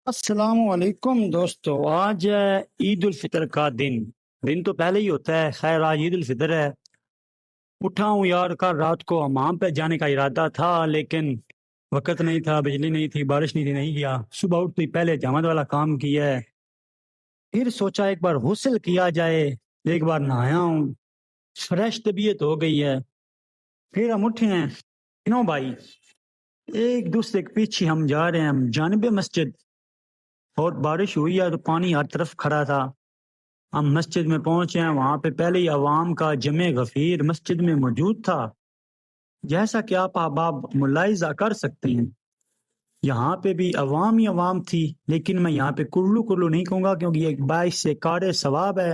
السلام علیکم دوستو، آج ہے عید الفطر کا دن تو پہلے ہی ہوتا ہے۔ خیر آج عید الفطر ہے۔ اٹھا ہوں یار، کل رات کو حمام پہ جانے کا ارادہ تھا لیکن وقت نہیں تھا، بجلی نہیں تھی، بارش نہیں تھی، نہیں گیا۔ صبح اٹھتے ہی پہلے جامد والا کام کیا ہے، پھر سوچا ایک بار غسل کیا جائے، ایک بار نہایا ہوں، فریش طبیعت ہو گئی ہے۔ پھر ہم اٹھے ہیں تینوں بھائی، ایک دوسرے کے پیچھے ہم جا رہے ہیں، ہم جانب مسجد، اور بارش ہوئی ہے تو پانی ہر طرف کھڑا تھا۔ ہم مسجد میں پہنچے ہیں، وہاں پہ پہلے ہی عوام کا جمع غفیر مسجد میں موجود تھا۔ جیسا کہ آپ احباب ملاحظہ کر سکتے ہیں، یہاں پہ بھی عوام ہی عوام تھی، لیکن میں یہاں پہ کلو کلو نہیں کہوں گا کیونکہ یہ ایک باعث سے کار ثواب ہے۔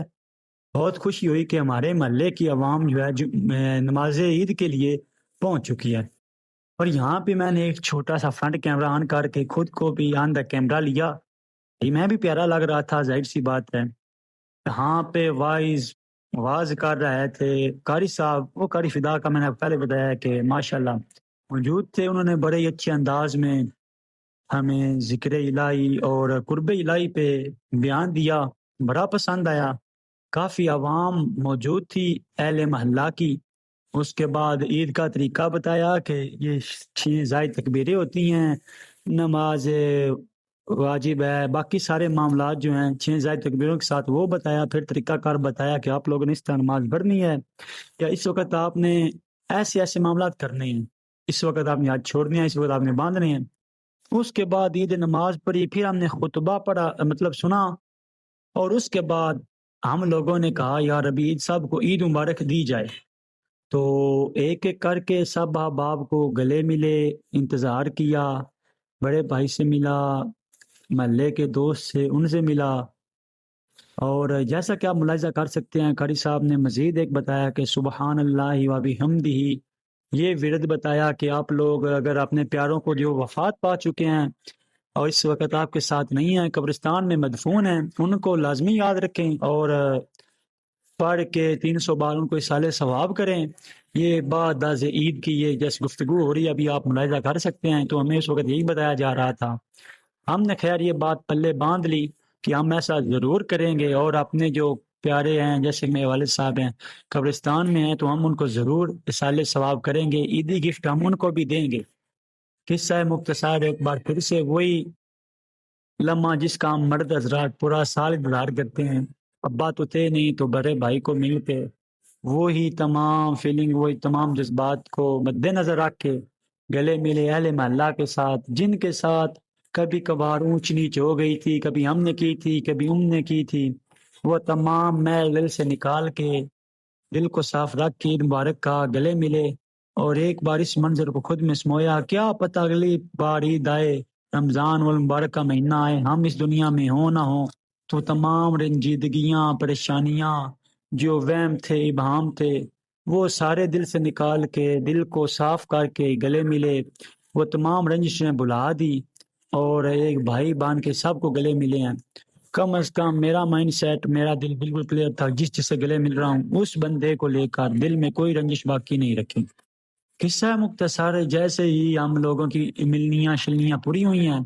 بہت خوشی ہوئی کہ ہمارے محلے کی عوام جو ہے نماز عید کے لیے پہنچ چکی ہے۔ اور یہاں پہ میں نے ایک چھوٹا سا فرنٹ کیمرہ آن کر کے خود کو بھی آن دا کیمرہ لیا، میں بھی پیارا لگ رہا تھا، ظاہر سی بات ہے۔ یہاں پہ واز کر رہے تھے قاری صاحب، وہ قاری فدا کا میں نے پہلے بتایا کہ ماشاءاللہ موجود تھے۔ انہوں نے بڑے اچھے انداز میں ہمیں ذکر الہی اور قرب الہی پہ بیان دیا، بڑا پسند آیا۔ کافی عوام موجود تھی اہل محلہ کی۔ اس کے بعد عید کا طریقہ بتایا کہ یہ 6 زائد تکبیریں ہوتی ہیں، نماز واجب ہے، باقی سارے معاملات جو ہیں 6 زائد تکبیروں کے ساتھ وہ بتایا۔ پھر طریقہ کار بتایا کہ آپ لوگوں نے اس طرح نماز پڑھنی ہے، یا اس وقت آپ نے ایسے معاملات کرنے ہیں، اس وقت آپ نے ہاتھ چھوڑنے ہیں، اس وقت آپ نے باندھنے ہیں۔ اس کے بعد عید نماز پڑھی، پھر ہم نے خطبہ پڑھا، مطلب سنا، اور اس کے بعد ہم لوگوں نے کہا یار ابھی عید صاحب کو عید مبارک دی جائے، تو ایک ایک کر کے سب احباب کو گلے ملے، انتظار کیا، بڑے بھائی سے ملا، محلے کے دوست سے ان سے ملا۔ اور جیسا کہ آپ ملاحظہ کر سکتے ہیں، قاری صاحب نے مزید ایک بتایا کہ سبحان اللہ و بحمدہ، یہ ورد بتایا کہ آپ لوگ اگر اپنے پیاروں کو جو وفات پا چکے ہیں اور اس وقت آپ کے ساتھ نہیں ہیں، قبرستان میں مدفون ہیں، ان کو لازمی یاد رکھیں اور پڑھ کے 300 بار ان کو اصالہ ثواب کریں۔ یہ بعد از عید کی یہ جیسے گفتگو ہو رہی ہے ابھی آپ ملاحظہ کر سکتے ہیں، تو ہمیں اس وقت یہی بتایا جا رہا تھا۔ ہم نے خیر یہ بات پلے باندھ لی کہ ہم ایسا ضرور کریں گے، اور اپنے جو پیارے ہیں جیسے میرے والد صاحب ہیں قبرستان میں ہیں تو ہم ان کو ضرور اصالہ ثواب کریں گے، عیدی گفٹ ہم ان کو بھی دیں گے۔ قصہ مختصر ایک بار پھر سے وہی لمحہ جس کا ہم مرد حضرات پورا سال انتظار کرتے ہیں، ابا تو تھے نہیں تو بڑے بھائی کو مل کے وہی تمام فیلنگ، وہی تمام جذبات کو مد نظر رکھ کے گلے ملے اہل محلہ کے ساتھ، جن کے ساتھ کبھی کبھار اونچ نیچ ہو گئی تھی، کبھی ہم نے کی تھی، کبھی ان نے کی تھی، وہ تمام میل دل سے نکال کے دل کو صاف رکھ کے عید مبارک کا گلے ملے، اور ایک بار اس منظر کو خود میں سمویا، کیا پتہ اگلی بار عید آئے، رمضان والمبارک کا مہینہ آئے، ہم اس دنیا میں ہوں نہ ہوں، تو تمام رنجیدگیاں، پریشانیاں، جو وہم تھے، ابہام تھے، وہ سارے دل سے نکال کے دل کو صاف کر کے گلے ملے، وہ تمام رنجشیں بھلا دی، اور ایک بھائی بان کے سب کو گلے ملے ہیں۔ کم از کم میرا مائنڈ سیٹ، میرا دل بالکل کلیئر تھا، جس سے گلے مل رہا ہوں اس بندے کو لے کر دل میں کوئی رنجش باقی نہیں رکھی۔ قصہ مختصر ہے، جیسے ہی ہم لوگوں کی ملنیاں شلنیاں پوری ہوئی ہیں،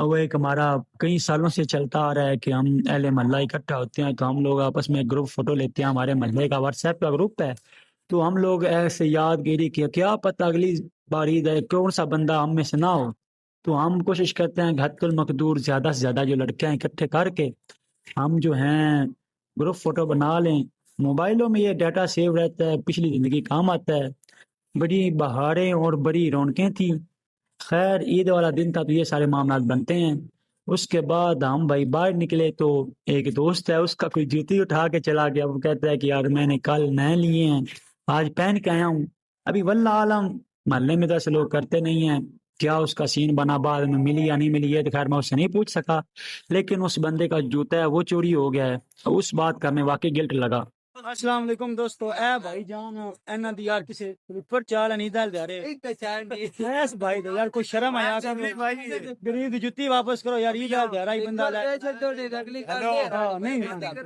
وہ ایک ہمارا کئی سالوں سے چلتا آ رہا ہے کہ ہم اہل محلہ اکٹھا ہوتے ہیں تو ہم لوگ آپس میں گروپ فوٹو لیتے ہیں، ہمارے محلے کا واٹس ایپ کا گروپ ہے، تو ہم لوگ ایسے یادگیری کیا، کیا پتہ اگلی بار عید ہے کون سا بندہ ہم میں سے نہ ہو، تو ہم کوشش کرتے ہیں حد المقدور زیادہ سے زیادہ جو لڑکے ہیں اکٹھے کر کے ہم جو ہیں گروپ فوٹو بنا لیں۔ موبائلوں میں یہ ڈیٹا سیو رہتا ہے، پچھلی زندگی کام آتا ہے۔ بڑی بہاریں اور بڑی رونقیں تھیں۔ خیر عید والا دن تھا تو یہ سارے معاملات بنتے ہیں۔ اس کے بعد ہم بھائی باہر نکلے تو ایک دوست ہے، اس کا کوئی جوتی اٹھا کے چلا گیا، وہ کہتا ہے کہ یار میں نے کل نئے لیے ہیں، آج پہن کے آیا ہوں۔ ابھی واللہ عالم محلے میں تو ایسے لوگ کرتے نہیں ہیں، کیا اس کا سین بنا، بعد میں ملی یا نہیں ملی، یہ تو خیر میں اس سے نہیں پوچھ سکا، لیکن اس بندے کا جوتا ہے وہ چوری ہو گیا ہے، اس بات کا ہمیں واقعی گلٹ لگا۔ السلام علیکم دوستو، اے بھائی جان اینا دی یار کسے پر چال نہیں دل دے رہے ایک تے چال نہیں ایس بھائی دے یار کوئی شرم آیا غریب دی جُتی واپس کرو یار، یہ دل دے رہا ہی بندہ لے نہیں